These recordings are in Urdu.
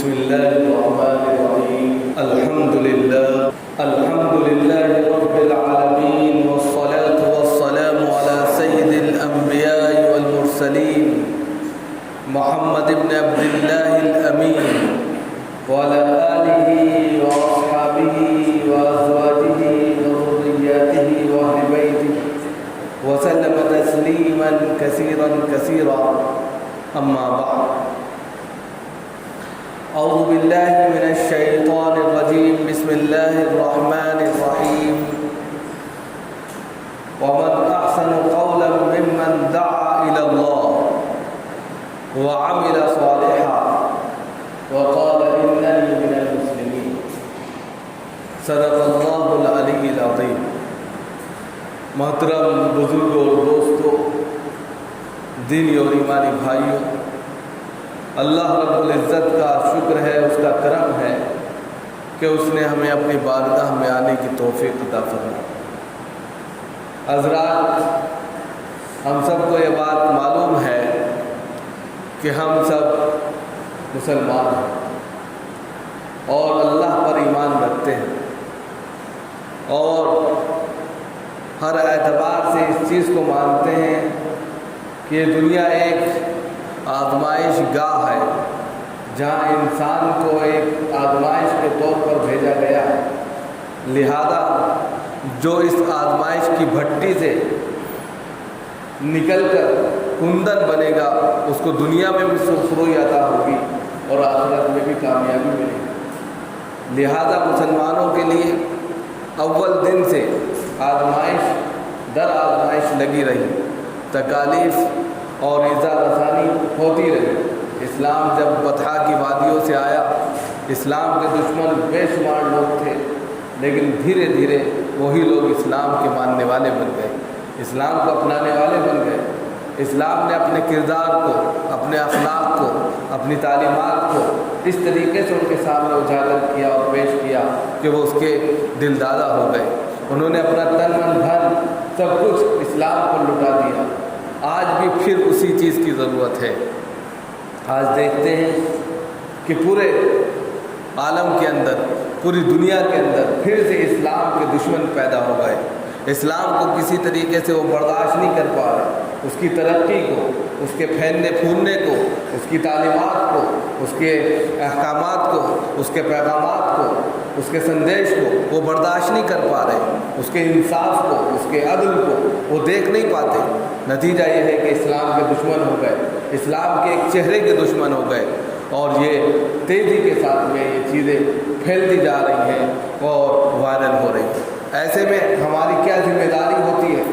بسم الله الرحمن الرحيم. الحمد لله رب العالمين، والصلاة والسلام على سيد الأنبياء والمرسلين محمد بن عبد الله الأمين وعلى آله وأصحابه وأزواجه وذرياته وأهل بيته وسلم تسليما كثيرا أما بعد. أعوذ بالله من الشيطان الرجيم. بسم الله الرحمن الرحيم. ومن أحسن قولا ممن دعا إلى الله وعمل صالحا وقال إنني من المسلمين. صدق الله العلي العظيم. محترم بزرگوں اور دوستوں، دینی اور ایمانی بھائیوں، اللہ رب العزت کا شکر ہے، اس کا کرم ہے کہ اس نے ہمیں اپنی بارگاہ میں آنے کی توفیق عطا فرمائی. حضرات، ہم سب کو یہ بات معلوم ہے کہ ہم سب مسلمان ہیں اور اللہ پر ایمان رکھتے ہیں، اور ہر اعتبار سے اس چیز کو مانتے ہیں کہ یہ دنیا ایک آزمائش گاہ ہے جہاں انسان کو ایک آزمائش کے طور پر بھیجا گیا ہے. لہذا جو اس آزمائش کی بھٹی سے نکل کر کندن بنے گا، اس کو دنیا میں بھی سرخروئی عطا ہوگی اور آخرت میں بھی کامیابی ملے گی. لہذا مسلمانوں کے لیے اول دن سے آزمائش در آزمائش لگی رہی، تکالیف اور ایذا رسانی ہوتی رہی. اسلام جب بطحا کی وادیوں سے آیا، اسلام کے دشمن بے شمار لوگ تھے، لیکن دھیرے دھیرے وہی لوگ اسلام کے ماننے والے بن گئے، اسلام کو اپنانے والے بن گئے. اسلام نے اپنے کردار کو، اپنے اخلاق کو، اپنی تعلیمات کو اس طریقے سے ان کے سامنے اجاگر کیا اور پیش کیا کہ وہ اس کے دل دادا ہو گئے. انہوں نے اپنا تن من دھن سب کچھ اسلام پر لٹا دیا. آج بھی پھر اسی چیز کی ضرورت ہے. آج دیکھتے ہیں کہ پورے عالم کے اندر، پوری دنیا کے اندر پھر سے اسلام کے دشمن پیدا ہو گئے. اسلام کو کسی طریقے سے وہ برداشت نہیں کر پا رہے. اس کی ترقی کو، اس کے پھیلنے پھولنے کو، اس کی تعلیمات کو، اس کے احکامات کو، اس کے پیغامات کو، اس کے سندیش کو وہ برداشت نہیں کر پا رہے. اس کے انصاف کو، اس کے عدل کو وہ دیکھ نہیں پاتے. نتیجہ یہ ہے کہ اسلام کے دشمن ہو گئے، اسلام کے ایک چہرے کے دشمن ہو گئے، اور یہ تیزی کے ساتھ میں یہ چیزیں پھیلتی جا رہی ہیں اور وائرل ہو رہی ہیں. ایسے میں ہماری کیا ذمہ داری ہوتی ہے؟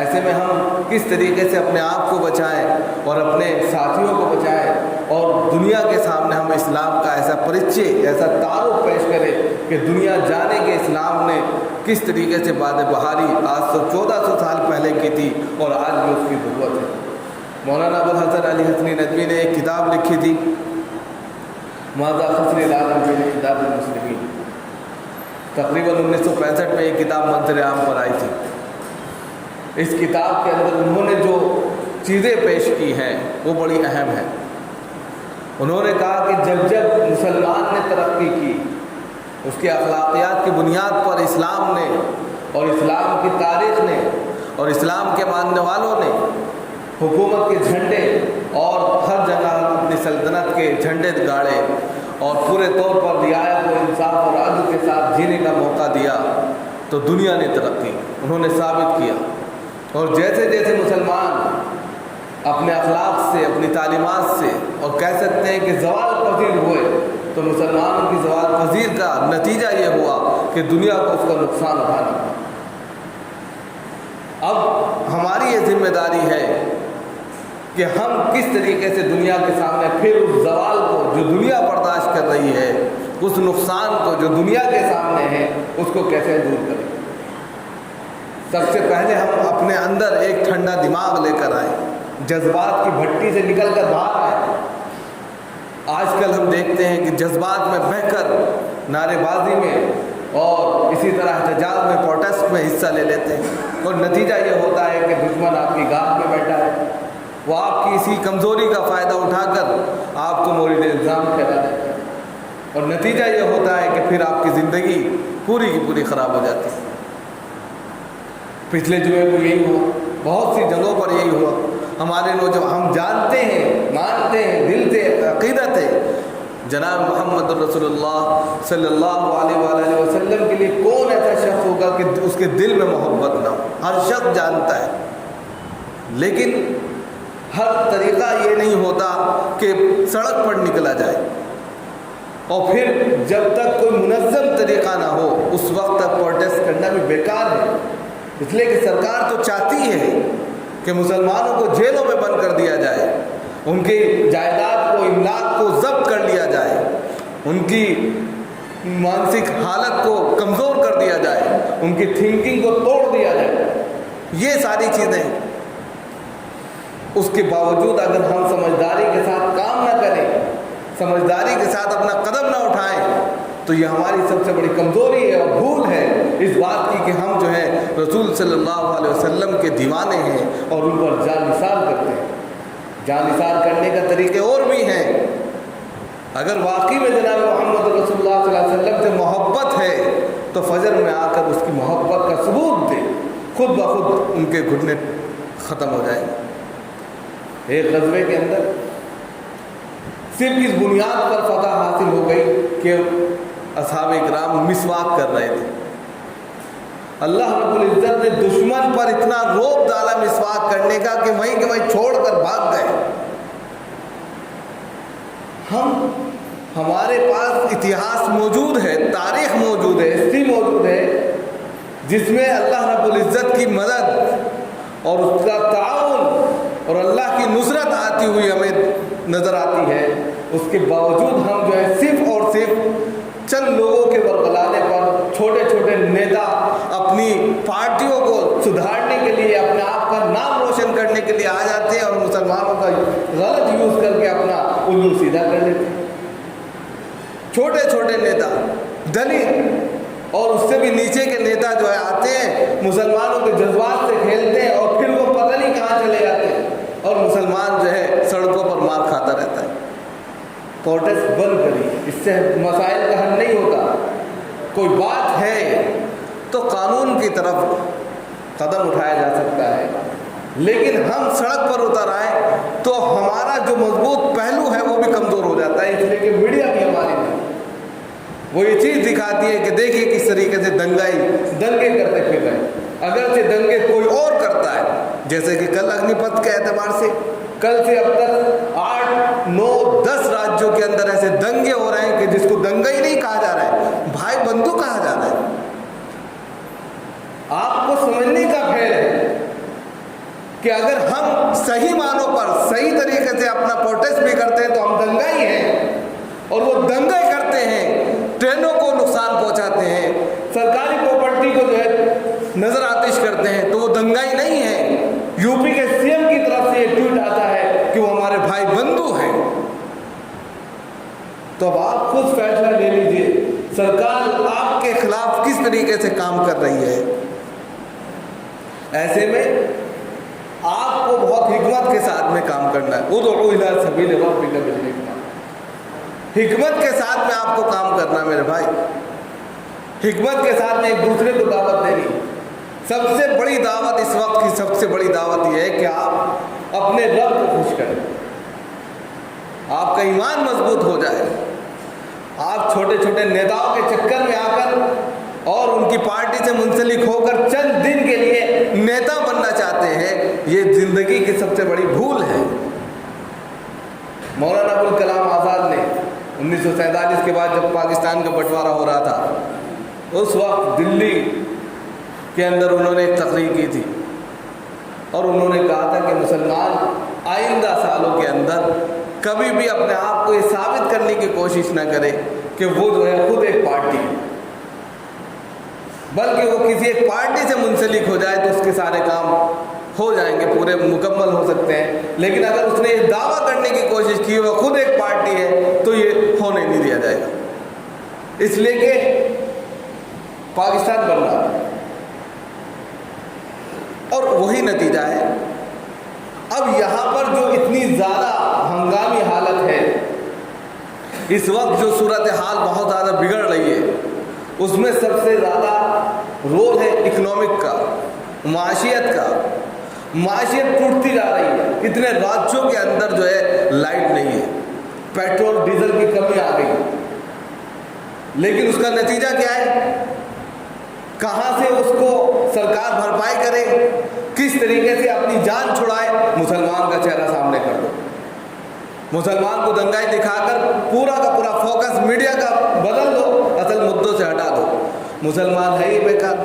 ایسے میں ہم کس طریقے سے اپنے آپ کو بچائیں اور اپنے ساتھیوں کو بچائیں، اور دنیا کے سامنے ہم اسلام کا ایسا پریچے، ایسا تعارف پیش کریں کہ دنیا جانے کہ اسلام نے کس طریقے سے باد بہاری آج سے 1400 سال پہلے کی تھی اور آج بھی اس کی ضرورت ہے. مولانا ابوالحسن علی حسنی ندوی نے ایک کتاب لکھی تھی، ماذا خسر العالم بانحداد المسلمین. تقریباً 1965 میں یہ کتاب منظر عام پر آئی تھی. اس کتاب کے اندر انہوں نے جو چیزیں پیش کی ہیں وہ بڑی اہم ہیں. انہوں نے کہا کہ جب مسلمان نے ترقی کی، اس کے اخلاقیات کی بنیاد پر اسلام نے اور اسلام کی تاریخ نے اور اسلام کے ماننے والوں نے حکومت کے جھنڈے اور ہر جگہ اپنی سلطنت کے جھنڈے گاڑے اور پورے طور پر رعایت و انصاف اور عدل کے ساتھ جینے کا موقع دیا، تو دنیا نے ترقی. انہوں نے ثابت کیا. اور جیسے جیسے مسلمان اپنے اخلاق سے، اپنی تعلیمات سے، اور کہہ سکتے ہیں کہ زوال پذیر ہوئے، تو مسلمانوں کی زوال پذیر کا نتیجہ یہ ہوا کہ دنیا کو اس کا نقصان اٹھانا پڑا. اب ہماری یہ ذمہ داری ہے کہ ہم کس طریقے سے دنیا کے سامنے پھر اس زوال کو جو دنیا برداشت کر رہی ہے، اس نقصان کو جو دنیا کے سامنے ہے، اس کو کیسے دور کریں. سب سے پہلے ہم اپنے اندر ایک ٹھنڈا دماغ لے کر آئیں، جذبات کی بھٹی سے نکل کر باہر آئیں. آج کل ہم دیکھتے ہیں کہ جذبات میں بہہ کر نعرے بازی میں اور اسی طرح احتجاج میں، پروٹیسٹ میں حصہ لے لیتے ہیں، اور نتیجہ یہ ہوتا ہے کہ دشمن آپ کی گاہ میں بیٹھا ہے. وہ آپ کی اسی کمزوری کا فائدہ اٹھا کر آپ کو مورد الزام ٹھہرا دیتا ہے. اور نتیجہ یہ ہوتا ہے کہ پھر آپ کی زندگی پوری کی پوری خراب ہو جاتی ہے۔ پچھلے جمعے کو یہی ہوا، بہت سی جگہوں پر یہی ہوا۔ ہمارے نوجوان، ہم جانتے ہیں، مانتے ہیں، دل سے عقیدت ہے جناب محمد رسول اللہ صلی اللہ علیہ وآلہ وسلم کے لیے کون ایسا شخص ہوگا کہ اس کے دل میں محبت نہ ہو؟ ہر شخص جانتا ہے، لیکن ہر طریقہ یہ نہیں ہوتا کہ سڑک پر نکلا جائے، اور پھر جب تک کوئی منظم طریقہ نہ ہو اس وقت تک پروٹیسٹ کرنا بھی بیکار ہے۔ اس لیے کہ سرکار تو چاہتی ہے کہ مسلمانوں کو جیلوں میں بند کر دیا جائے، ان کی جائیداد کو، املاک کو ضبط کر لیا جائے، ان کی مانسک حالت کو کمزور کر دیا جائے، ان کی تھنکنگ کو توڑ دیا جائے، یہ ساری چیزیں۔ اس کے باوجود اگر ہم سمجھداری کے ساتھ کام نہ کریں، سمجھداری کے ساتھ اپنا قدم نہ اٹھائیں، تو یہ ہماری سب سے بڑی کمزوری ہے اور بھول ہے اس بات کی کہ ہم جو ہے رسول صلی اللہ علیہ وسلم کے دیوانے ہیں اور ان پر جان نثار کرتے ہیں۔ جان نثار کرنے کا طریقے اور بھی ہیں۔ اگر واقعی میں جناب محمد رسول اللہ صلی اللہ علیہ وسلم سے محبت ہے تو فجر میں آ کر اس کی محبت کا ثبوت دے، خود بخود ان کے گھٹنے ختم ہو جائیں گے۔ ایک غزوے کے اندر صرف اس بنیاد پر فتح حاصل ہو گئی کہ اصحاب کرام مسواک کر رہے تھے۔ اللہ رب العزت نے دشمن پر اتنا روب ڈالا مسواک کرنے کا کہ وہیں کے وہیں چھوڑ کر بھاگ گئے۔ ہمارے پاس اتہاس موجود ہے، تاریخ موجود ہے، ہسٹری موجود ہے جس میں اللہ رب العزت کی مدد اور اس کا تعاون اور اللہ کی نصرت آتی ہوئی ہمیں نظر آتی ہے۔ اس کے باوجود ہم جو ہے صرف اور صرف چند لوگوں کے ورغلانے پر، چھوٹے چھوٹے نیتا اپنی پارٹیوں کو سدھارنے کے لیے، اپنے آپ کا نام روشن کرنے کے لیے آ جاتے ہیں اور مسلمانوں کا غلط یوز کر کے اپنا الو سیدھا کر لیتے ہیں۔ چھوٹے چھوٹے نیتا، دلت اور اس سے بھی نیچے کے نیتا جو ہے آتے ہیں، مسلمانوں کے جذبات سے کھیلتے ہیں اور پھر وہ پتہ نہیں کہاں چلے جاتے ہیں اور مسلمان جو ہے سڑکوں پر مار کھاتا رہتا ہے۔ پروٹیسٹ بند کری، اس سے مسائل کا حل نہیں ہوتا۔ کوئی بات ہے تو قانون کی طرف قدم اٹھایا جا سکتا ہے، لیکن ہم سڑک پر اتر آئے تو ہمارا جو مضبوط پہلو ہے وہ بھی کمزور ہو جاتا ہے۔ اس لیے کہ میڈیا بھی ہماری ہے، وہ یہ چیز دکھاتی ہے کہ دیکھیے کس طریقے سے دنگے کرتے پھر رہے۔ اگرچہ دنگے کوئی اور کرتا ہے، جیسے کہ کل اگنی پتھ کے اعتبار سے کل سے اب تک 8، 9، 10 راجیوں کے اندر ایسے دنگے ہو رہے ہیں کہ جس کو دنگا ہی نہیں کہا جا رہا ہے، بھائی بندو کہا جا رہا ہے۔ آپ کو سمجھنے کا پھیل ہے کہ اگر ہم صحیح معنوں پر صحیح طریقے سے اپنا پروٹیسٹ بھی کرتے ہیں تو ہم دنگائی ہیں، اور وہ دنگائی کرتے ہیں، ٹرینوں کو نقصان پہنچاتے ہیں، سرکاری پراپرٹی کو جو ہے نظر آتش کرتے ہیں، تو وہ دنگائی نہیں ہے۔ یو پی کے سی ایم کی طرف سے یہ ٹویٹ آتا ہے کہ وہ ہمارے بھائی بندو ہیں۔ تو اب آپ خود فیصلہ لے لیجئے، سرکار آپ کے خلاف کس طریقے سے کام کر رہی ہے۔ ایسے میں آپ کو بہت حکمت کے ساتھ میں کام کرنا ہے۔ ادعو الی سبیل ربک بالحکمہ، حکمت کے ساتھ میں آپ کو کام کرنا ہے میرے بھائی، حکمت کے ساتھ میں ایک دوسرے کو دعوت دینی۔ سب سے بڑی دعوت اس وقت کی سب سے بڑی دعوت یہ ہے کہ آپ اپنے رب کو خوش کریں، آپ کا ایمان مضبوط ہو جائے۔ آپ چھوٹے چھوٹے نیتاؤں کے چکر میں آ کر اور ان کی پارٹی سے منسلک ہو کر چند دن کے لیے نیتا بننا چاہتے ہیں، یہ زندگی کی سب سے بڑی بھول ہے۔ مولانا ابوالکلام آزاد نے 1947 کے بعد جب پاکستان کا بٹوارا ہو رہا تھا، اس وقت دلی کے اندر انہوں نے ایک تقریر کی تھی اور انہوں نے کہا تھا کہ مسلمان آئندہ سالوں کے اندر کبھی بھی اپنے آپ کو یہ ثابت کرنے کی کوشش نہ کرے کہ وہ جو ہے خود ایک پارٹی ہے، بلکہ وہ کسی ایک پارٹی سے منسلک ہو جائے تو اس کے سارے کام ہو جائیں گے، پورے مکمل ہو سکتے ہیں۔ لیکن اگر اس نے یہ دعویٰ کرنے کی کوشش کی وہ خود ایک پارٹی ہے تو یہ ہونے نہیں دیا جائے گا، اس لیے کہ پاکستان بن رہا ہے اور وہی نتیجہ ہے۔ اب یہاں پر جو اتنی زیادہ ہنگامی حالت ہے اس وقت جو صورتحال بہت زیادہ بگڑ رہی ہے اس میں سب سے زیادہ رول ہے اکنامک کا، معاشیت کا۔ معاشیت ٹوٹتی جا رہی ہے، اتنے راجیوں کے اندر جو ہے لائٹ نہیں ہے، پیٹرول ڈیزل کی کمی آ گئی، لیکن اس کا نتیجہ کیا ہے؟ کہاں سے اس کو سرکار بھرپائی کرے، کس طریقے سے اپنی جان چھڑائے؟ مسلمان کا چہرہ سامنے کر دو، مسلمان کو دنگائی دکھا کر پورا کا پورا فوکس میڈیا کا بدل دو، اصل مدوں سے ہٹا دو۔ مسلمان ہے ہی بیکار،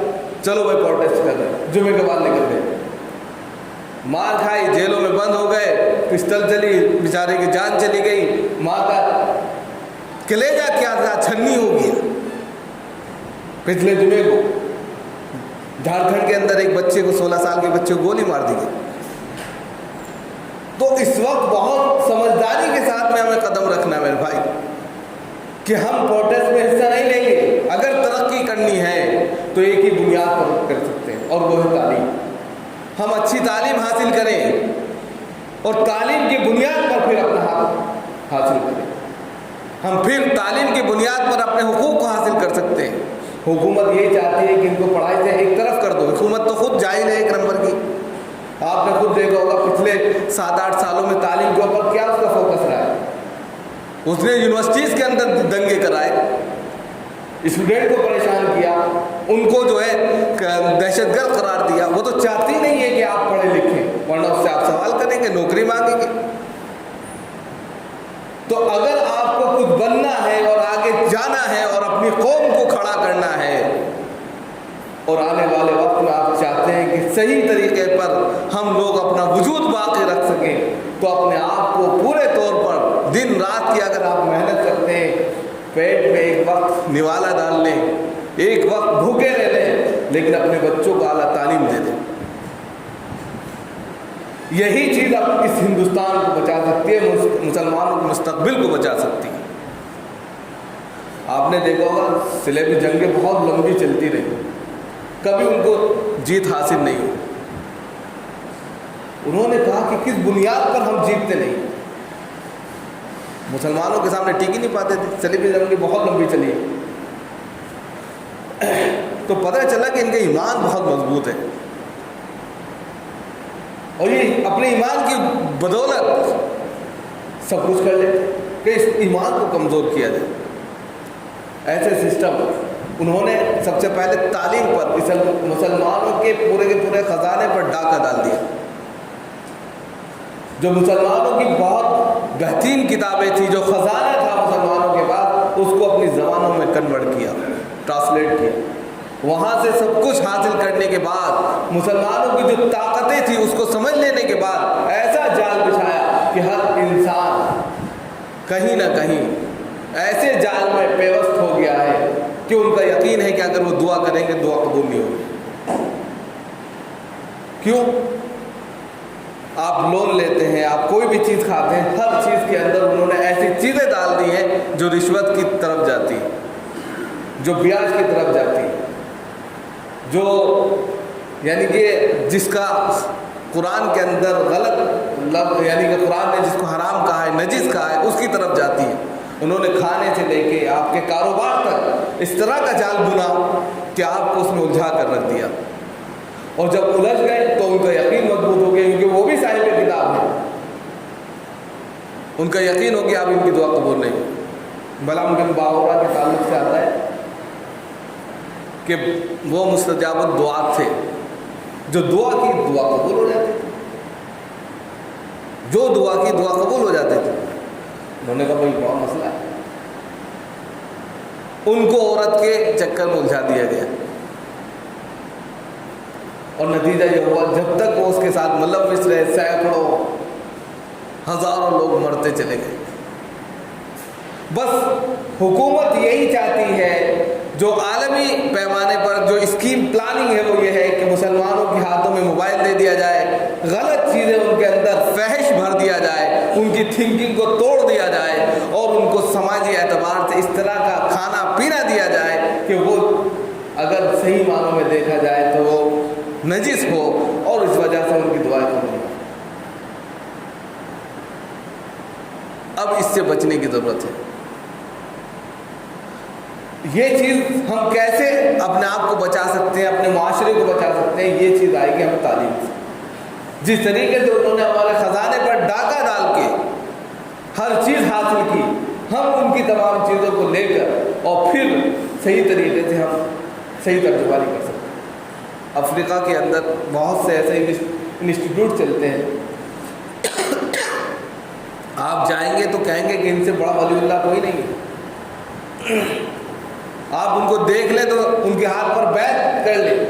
چلو بھائی پروٹیسٹ کر رہے، جمعے کے بعد نکل گئے، مار کھائی، جیلوں میں بند ہو گئے، پسٹل چلی، بیچارے کی جان چلی گئی، ماں کا کلیجہ کیا تھا چھنی ہو گیا۔ پچھلے جمعے کو جھارکھنڈ کے اندر ایک بچے کو 16 سال کے بچے کو گولی مار دی گئی۔ تو اس وقت بہت سمجھداری کے ساتھ میں ہمیں قدم رکھنا ہے میرے بھائی کہ ہم پروٹیسٹ میں حصہ نہیں لیں گے۔ اگر ترقی کرنی ہے تو ایک ہی بنیاد پر کر سکتے ہیں، اور وہ ہے تعلیم۔ ہم اچھی تعلیم حاصل کریں اور تعلیم کی بنیاد پر پھر اپنا حق حاصل کریں، ہم پھر تعلیم کی بنیاد پر اپنے حقوق کو حاصل کر سکتے ہیں۔ حکومت یہی چاہتی ہے کہ ان کو پڑھائی سے ایک طرف کر دو۔ حکومت تو خود جاہل ہے ایک نمبر کی، آپ نے خود دیکھا ہوگا پچھلے 7-8 سالوں میں تعلیم کے اوپر کیا اس کا فوکس رہا ہے۔ اس نے یونیورسٹیز کے اندر دنگے کرائے، اسٹوڈنٹ کو پریشان کیا، ان کو جو ہے دہشت گرد قرار دیا۔ وہ تو چاہتی نہیں ہے کہ آپ پڑھے لکھیں، ورنہ اس سے آپ سوال کریں گے، نوکری مانگیں گے۔ تو اگر آپ کو کچھ بننا ہے اور آگے جانا ہے اور اپنی قوم کو کھڑا کرنا ہے، اور آنے والے وقت میں آپ چاہتے ہیں کہ صحیح طریقے پر ہم لوگ اپنا وجود باقی رکھ سکیں، تو اپنے آپ کو پورے طور پر دن رات کی اگر آپ محنت کرتے ہیں، پیٹ میں ایک وقت نوالا ڈال لیں، ایک وقت بھوکے رہ لیں، لیکن اپنے بچوں کو اعلیٰ تعلیم دے دیں، یہی چیز اب اس ہندوستان کو بچا سکتی ہے، مسلمانوں کے مستقبل کو بچا سکتی ہے۔ آپ نے دیکھا ہوگا صلیبی جنگیں بہت لمبی چلتی رہی، کبھی ان کو جیت حاصل نہیں ہوئی۔ انہوں نے کہا کہ کس بنیاد پر ہم جیتتے نہیں، مسلمانوں کے سامنے ٹک ہی نہیں پاتے تھے، صلیبی جنگیں بہت لمبی چلی، تو پتہ چلا کہ ان کا ایمان بہت مضبوط ہے، اور یہ اپنے ایمان کی بدولت سب کچھ کر لیتے کہ اس ایمان کو کمزور کیا جائے۔ ایسے سسٹم انہوں نے سب سے پہلے تعلیم پر، مسلمانوں کے پورے خزانے پر ڈاکہ ڈال دیا۔ جو مسلمانوں کی بہت بہترین کتابیں تھیں، جو خزانہ تھا مسلمانوں کے پاس، اس کو اپنی زبانوں میں کنورٹ کیا، ٹرانسلیٹ کیا۔ وہاں سے سب کچھ حاصل کرنے کے بعد، مسلمانوں کی جو طاقتیں تھیں اس کو سمجھ لینے کے بعد، ایسا جال بچھایا کہ ہر انسان کہیں نہ کہیں ایسے جال میں پیوست ہو گیا ہے کہ ان کا یقین ہے کہ اگر وہ دعا کریں گے دعا قبول نہیں ہوگی۔ کیوں؟ آپ لون لیتے ہیں، آپ کوئی بھی چیز کھاتے ہیں، ہر چیز کے اندر انہوں نے ایسی چیزیں ڈال دی ہیں جو رشوت کی طرف جاتی، جو بیاج کی طرف جاتی، جو یعنی کہ جس کا قرآن کے اندر غلط لفظ، یعنی کہ قرآن نے جس کو حرام کہا ہے، نجس کہا ہے، اس کی طرف جاتی ہے۔ انہوں نے کھانے سے لے کے آپ کے کاروبار تک اس طرح کا جال بنا کہ آپ کو اس میں الجھا کر رکھ دیا، اور جب الجھ گئے تو ان کا یقین مضبوط ہو گیا، کیونکہ وہ بھی صاحب کتاب ہے، ان کا یقین ہو گیا اب ان کی دعا قبول نہیں۔ بلعام بن باورا کے تعلق سے آتا ہے کہ وہ مستجاب الدعا تھے، جو دعا کی دعا قبول ہو جاتی تھی، جو دعا کی دعا قبول ہو جاتی تھی۔ انہوں نے کہا بھائی بہت مسئلہ ہے، ان کو عورت کے چکر میں الجھا دیا گیا، اور نتیجہ یہ ہوا جب تک وہ اس کے ساتھ ملوث رہے، سینکڑوں ہزاروں لوگ مرتے چلے گئے۔ بس حکومت یہی چاہتی ہے، جو عالمی پیمانے پر جو اسکیم پلاننگ ہے وہ یہ ہے کہ مسلمانوں کے ہاتھوں میں موبائل دے دیا جائے، غلط چیزیں ان کے اندر فحش بھر دیا جائے، ان کی تھنکنگ کو توڑ دیا جائے، اور ان کو سماجی اعتبار سے اس طرح کا کھانا پینا دیا جائے کہ وہ اگر صحیح معنوں میں دیکھا جائے تو وہ نجس ہو، اور اس وجہ سے ان کی دعائیں قبول ہو۔ اب اس سے بچنے کی ضرورت ہے۔ یہ چیز ہم کیسے اپنے آپ کو بچا سکتے ہیں، اپنے معاشرے کو بچا سکتے ہیں، یہ چیز آئے گی ہمیں تعلیم سے۔ جس طریقے سے انہوں نے ہمارے خزانے پر ڈاکہ ڈال کے ہر چیز حاصل کی، ہم ان کی تمام چیزوں کو لے کر اور پھر صحیح طریقے سے ہم صحیح ترجمہ نہیں کر سکتے۔ افریقہ کے اندر بہت سے ایسے انسٹیٹیوٹ چلتے ہیں، آپ جائیں گے تو کہیں گے کہ ان سے بڑا ولی اللہ کوئی نہیں ہے۔ آپ ان کو دیکھ لیں تو ان کے ہاتھ پر بیعت کر لیں،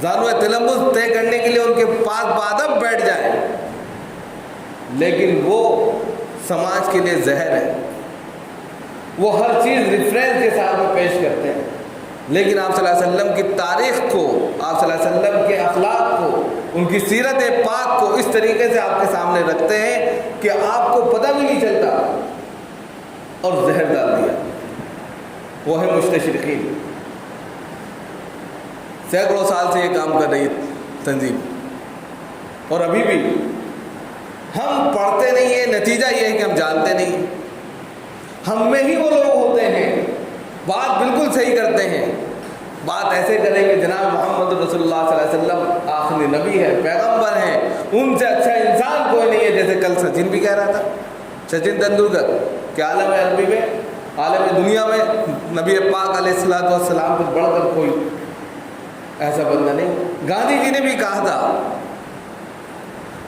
زانو تلمس طے کرنے کے لیے ان کے پاس بادم بیٹھ جائیں، لیکن وہ سماج کے لیے زہر ہے۔ وہ ہر چیز ریفرنس کے ساتھ میں پیش کرتے ہیں، لیکن آپ صلی اللہ علیہ وسلم کی تاریخ کو، آپ صلی اللہ علیہ وسلم کے اخلاق کو، ان کی سیرت پاک کو اس طریقے سے آپ کے سامنے رکھتے ہیں کہ آپ کو پتہ بھی نہیں چلتا، اور زہر ڈال دیا۔ وہ ہے مستشرقین، سینکڑوں سال سے یہ کام کر رہی تنظیم، اور ابھی بھی ہم پڑھتے نہیں ہیں، نتیجہ یہ ہے کہ ہم جانتے نہیں۔ ہم میں ہی وہ لوگ ہوتے ہیں بات بالکل صحیح کرتے ہیں، بات ایسے کریں کہ جناب محمد رسول اللہ صلی اللہ علیہ وسلم آخری نبی ہے، پیغمبر ہیں، ان سے اچھا انسان کوئی نہیں ہے، جیسے کل سچن بھی کہہ رہا تھا، سچن تندولکر کہ عالم عربی میں، عالم دنیا میں نبی پاک علیہ الصلوۃ والسلام سے بڑھ کر کوئی ایسا بندہ نہیں۔ گاندھی جی نے بھی کہا تھا،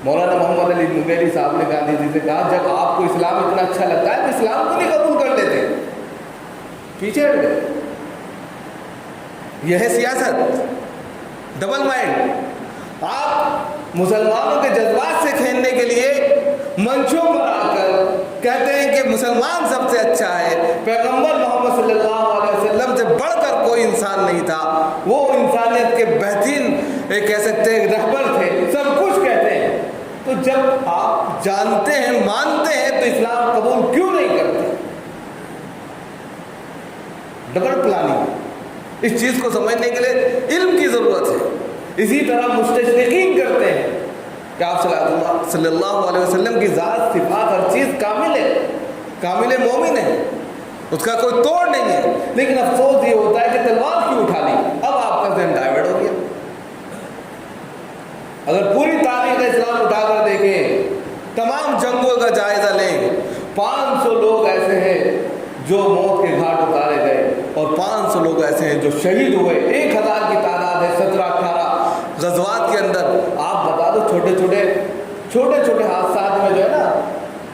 مولانا محمد علی مغیری صاحب نے گاندھی جی سے کہا، جب آپ کو اسلام اتنا اچھا لگتا ہے تو اسلام کو نہیں قبول کر لیتے، پیچھے ہٹ گئے۔ یہ ہے سیاست، ڈبل مائنڈ۔ آپ مسلمانوں کے جذبات سے کھیلنے کے لیے منچوں پر آ کر کہتے ہیں کہ مسلمان سب سے اچھا ہے، پیغمبر محمد صلی اللہ علیہ وسلم سے بڑھ کر کوئی انسان نہیں تھا، وہ انسانیت کے بہترین کہہ سکتے ہیں رہبر تھے، سب کچھ کہتے ہیں۔ تو جب آپ جانتے ہیں، مانتے ہیں، تو اسلام قبول کیوں نہیں کرتے؟ ڈبل پلاننگ، اس چیز کو سمجھنے کے لیے علم کی ضرورت ہے۔ اسی طرح مستشرقین کرتے ہیں کہ آپ صلی اللہ علیہ وسلم کی ذات، صفات، ہر چیز کامل ہے، کامل مومن ہے، اس کا کوئی توڑ نہیں ہے، لیکن افسوس یہ ہوتا ہے کہ تلوار کیوں اٹھا لی؟ اب آپ کا ذہن ڈائیورٹ ہو گیا۔ اگر پوری تاریخ اسلام اٹھا کر دیکھیں، تمام جنگوں کا جائزہ لیں، 500 لوگ ایسے ہیں جو موت کے گھاٹ اتارے گئے، اور 500 لوگ ایسے ہیں جو شہید ہوئے، 1000 کی تعداد ہے 17-18 غزوات کے اندر۔ آپ بتا دو چھوٹے چھوٹے حادثات میں جو ہے نا،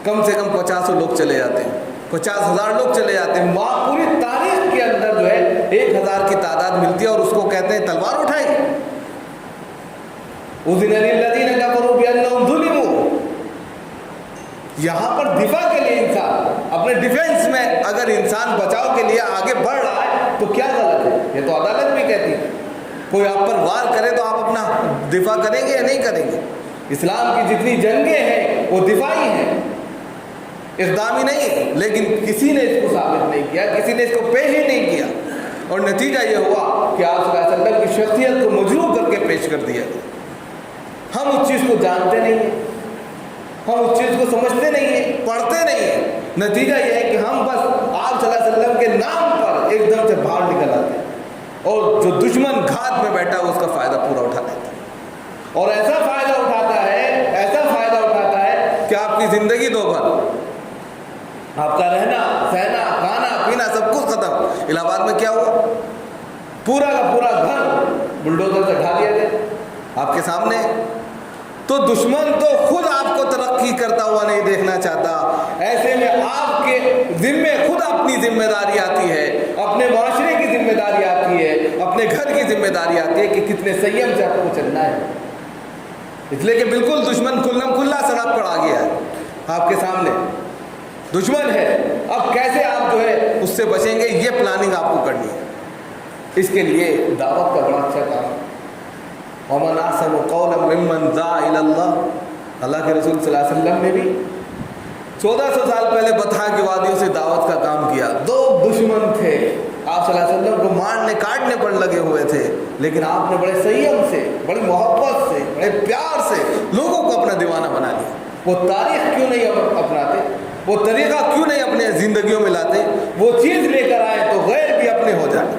کم سے کم 50 لوگ چلے جاتے ہیں، 50,000 لوگ چلے جاتے ہیں۔ وہاں پوری تاریخ کے اندر جو ہے 1000 کی تعداد ملتی ہے، اور اس کو کہتے ہیں تلوار اٹھائی۔ اذن للذین کفروا بانہم ظلموا۔ یہاں پر دفاع کے لیے انسان اپنے ڈیفنس میں اگر انسان بچاؤ کے لیے آگے بڑھ رہا ہے تو کیا غلط ہے؟ یہ تو عدالت بھی کہتی ہے، کوئی آپ پر وار کرے تو آپ اپنا دفاع کریں گے یا نہیں کریں گے؟ اسلام کی جتنی جنگیں ہیں وہ دفاعی ہیں، اقدامی نہیں ہے، لیکن کسی نے اس کو ثابت نہیں کیا، کسی نے اس کو پیش ہی نہیں کیا، اور نتیجہ یہ ہوا کہ آپ صلی اللہ علیہ وسلم کی شخصیت کو مجروح کر کے پیش کر دیا گیا۔ ہم اس چیز کو جانتے نہیں ہیں، ہم اس چیز کو سمجھتے نہیں ہیں، پڑھتے نہیں ہیں، نتیجہ یہ ہے کہ ہم بس آپ صلی اللہ علیہ وسلم کے نام پر ایک دم سے باہر نکل آتے ہیں، اور جو دشمن گھات میں بیٹھا ہے اس کا فائدہ پورا اٹھا لیتا ہے، اور ایسا فائدہ اٹھاتا ہے کہ آپ کی زندگی دو بھر، آپ کا رہنا سہنا کھانا پینا سب کچھ ختم۔ الہ آباد میں کیا ہوا؟ پورا کا پورا گھر بلڈوزر سے اٹھا دیا گیا آپ کے سامنے۔ تو دشمن تو خود آپ کو ترقی کرتا ہوا نہیں دیکھنا چاہتا، ایسے میں آپ کے ذمے خود اپنی ذمہ داری آتی ہے، اپنے معاشرے کی ذمہ داری آتی ہے، اپنے گھر کی ذمہ داری آتی ہے کہ کتنے سیم سے آپ کو چلنا ہے۔ اس لیے کہ بالکل دشمن کھلا سڑک پر آ گیا ہے آپ کے سامنے، دشمن ہے، اب کیسے آپ جو ہے اس سے بچیں گے، یہ پلاننگ آپ کو کرنی ہے۔ اس کے لیے دعوت کا بڑا اچھا کام ہے۔ وَمَنْ أَحْسَنُ قَوْلًا مِّمَّنْ دَعَا إِلَى اللَّهِ، اللہ کے رسول صلی اللہ علیہ وسلم نے بھی 1400 سال پہلے بطحاء کی وادیوں سے دعوت کا کام کیا۔ دو دشمن تھے، آپ صلی اللہ علیہ وسلم کو مارنے کاٹنے پر لگے ہوئے تھے، لیکن آپ نے بڑے سیم سے، بڑی محبت سے، بڑے پیار سے لوگوں کو اپنا دیوانہ بنا لیا۔ وہ تاریخ کیوں نہیں اپناتے؟ وہ طریقہ کیوں نہیں اپنے زندگیوں میں لاتے؟ وہ چیز لے کر آئیں تو غیر بھی اپنے ہو جائیں.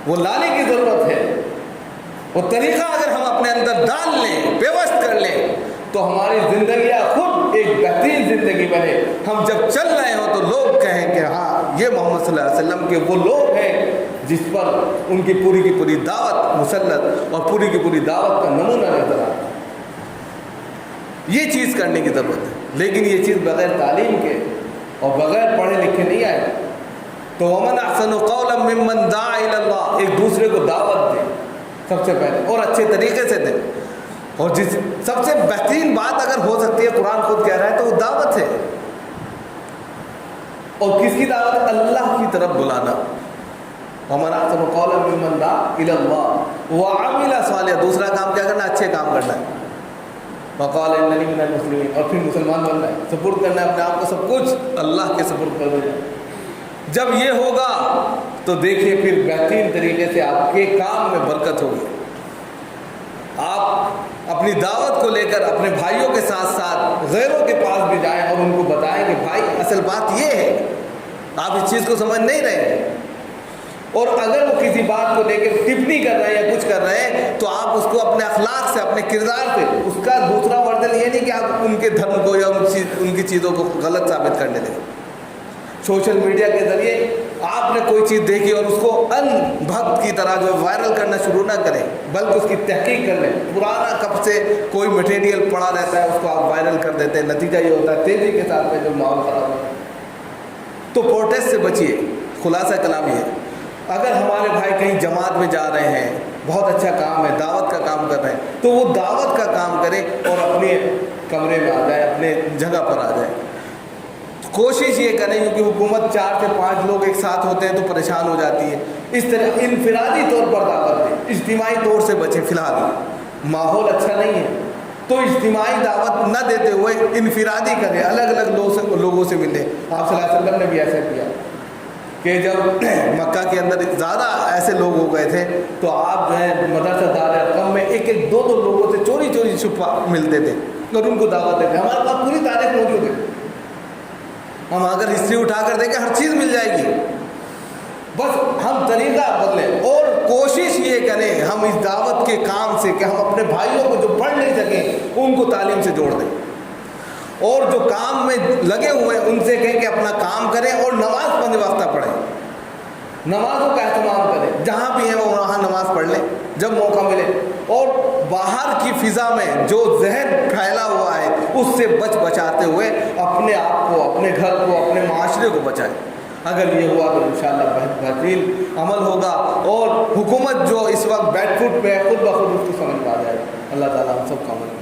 وہ لانے کی ضرورت ہے. وہ طریقہ اگر ہم اپنے اندر ڈال لیں, پیوست کر لیں, تو ہماری زندگیاں خود ایک بہترین زندگی بنے. ہم جب چل رہے ہوں تو لوگ کہیں کہ ہاں یہ محمد صلی اللہ علیہ وسلم کے وہ لوگ ہیں جس پر ان کی پوری دعوت مسلط اور پوری کی پوری دعوت کا نمونہ نظر آتا ہے. یہ چیز کرنے کی ضرورت ہے. لیکن یہ چیز بغیر تعلیم کے اور بغیر پڑھے لکھے نہیں آئے. تو ومن احسن قولا ممن دعا الی اللہ, ایک دوسرے کو دعوت دیں سب سے پہلے, اور اچھے طریقے سے دیں. اور جس سب سے بہترین بات اگر ہو سکتی ہے, قرآن خود کہہ رہا ہے, تو وہ دعوت ہے. اور کس کی دعوت؟ اللہ کی طرف بلانا. ومن احسن قولا ممن دعا الی اللہ وعمل صالحا, دوسرا کام کیا کرنا؟ اچھے کام کرنا ہے. وقال اننی من المسلمین, اور پھر مسلمان بننا ہے, سپرد کرنا ہے اپنے آپ کو سب کچھ اللہ کے سپرد کر دینا. جب یہ ہوگا تو دیکھیے پھر بہترین طریقے سے آپ کے کام میں برکت ہوگی. آپ اپنی دعوت کو لے کر اپنے بھائیوں کے ساتھ ساتھ غیروں کے پاس بھی جائیں اور ان کو بتائیں کہ بھائی اصل بات یہ ہے, آپ اس چیز کو سمجھ نہیں رہے ہیں. اور اگر وہ کسی بات کو لے کے ٹپنی کر رہے ہیں یا کچھ کر رہے ہیں تو آپ اس کو اپنے اخلاق سے, اپنے کردار سے, اس کا دوسرا ورژن یہ نہیں کہ آپ ان کے دھرم کو یا ان کی چیزوں کو غلط ثابت کرنے دیں. سوشل میڈیا کے ذریعے آپ نے کوئی چیز دیکھی اور اس کو ان بھکت کی طرح جو وائرل کرنا شروع نہ کریں, بلکہ اس کی تحقیق کر لیں. پرانا کب سے کوئی مٹیریل پڑا رہتا ہے, اس کو آپ وائرل کر دیتے ہیں. نتیجہ یہ ہوتا ہے تیزی کے ساتھ میں جو ماحول خراب ہوتا ہے. تو پروٹیسٹ سے بچیے. خلاصہ کلام یہ ہے, اگر ہمارے بھائی کہیں جماعت میں جا رہے ہیں, بہت اچھا کام ہے, دعوت کا کام کر رہے ہیں, تو وہ دعوت کا کام کریں اور اپنے کمرے میں آ جائیں, اپنے جگہ پر آ جائیں. کوشش یہ کریں, کیونکہ حکومت 4 سے 5 لوگ ایک ساتھ ہوتے ہیں تو پریشان ہو جاتی ہے. اس طرح انفرادی طور پر دعوت دیں, اجتماعی طور سے بچیں. فی الحال ماحول اچھا نہیں ہے تو اجتماعی دعوت نہ دیتے ہوئے انفرادی کریں, الگ الگ لوگوں سے ملیں. آپ صلی اللہ علیہ وسلم نے بھی ایسا کیا کہ جب مکہ کے اندر زیادہ ایسے لوگ ہو گئے تھے تو آپ جو ہے مدرسہ دار ارقم میں 1-2 لوگوں سے چوری چھپا ملتے تھے اور ان کو دعوت دیتے. ہمارے پاس پوری تاریخ موجود ہے, ہم اگر ہسٹری اٹھا کر دیکھیں ہر چیز مل جائے گی. بس ہم طریقہ بدلیں اور کوشش یہ کریں ہم اس دعوت کے کام سے کہ ہم اپنے بھائیوں کو جو پڑھ نہیں سکیں ان کو تعلیم سے جوڑ دیں, اور جو کام میں لگے ہوئے ہیں ان سے کہیں کہ اپنا کام کریں اور نماز 5 وقتہ پڑھیں. نمازوں کا اہتمام کریں, جہاں بھی ہیں وہ وہاں نماز پڑھ لیں جب موقع ملے. اور باہر کی فضا میں جو زہر پھیلا ہوا ہے اس سے بچاتے ہوئے اپنے آپ کو, اپنے گھر کو, اپنے معاشرے کو بچائیں. اگر یہ ہوا تو انشاءاللہ بہترین عمل ہوگا اور حکومت جو اس وقت بیک فٹ پہ ہے خود بخود اس کو سمجھ پا جائے. اللہ تعالیٰ ہم سب کا عمل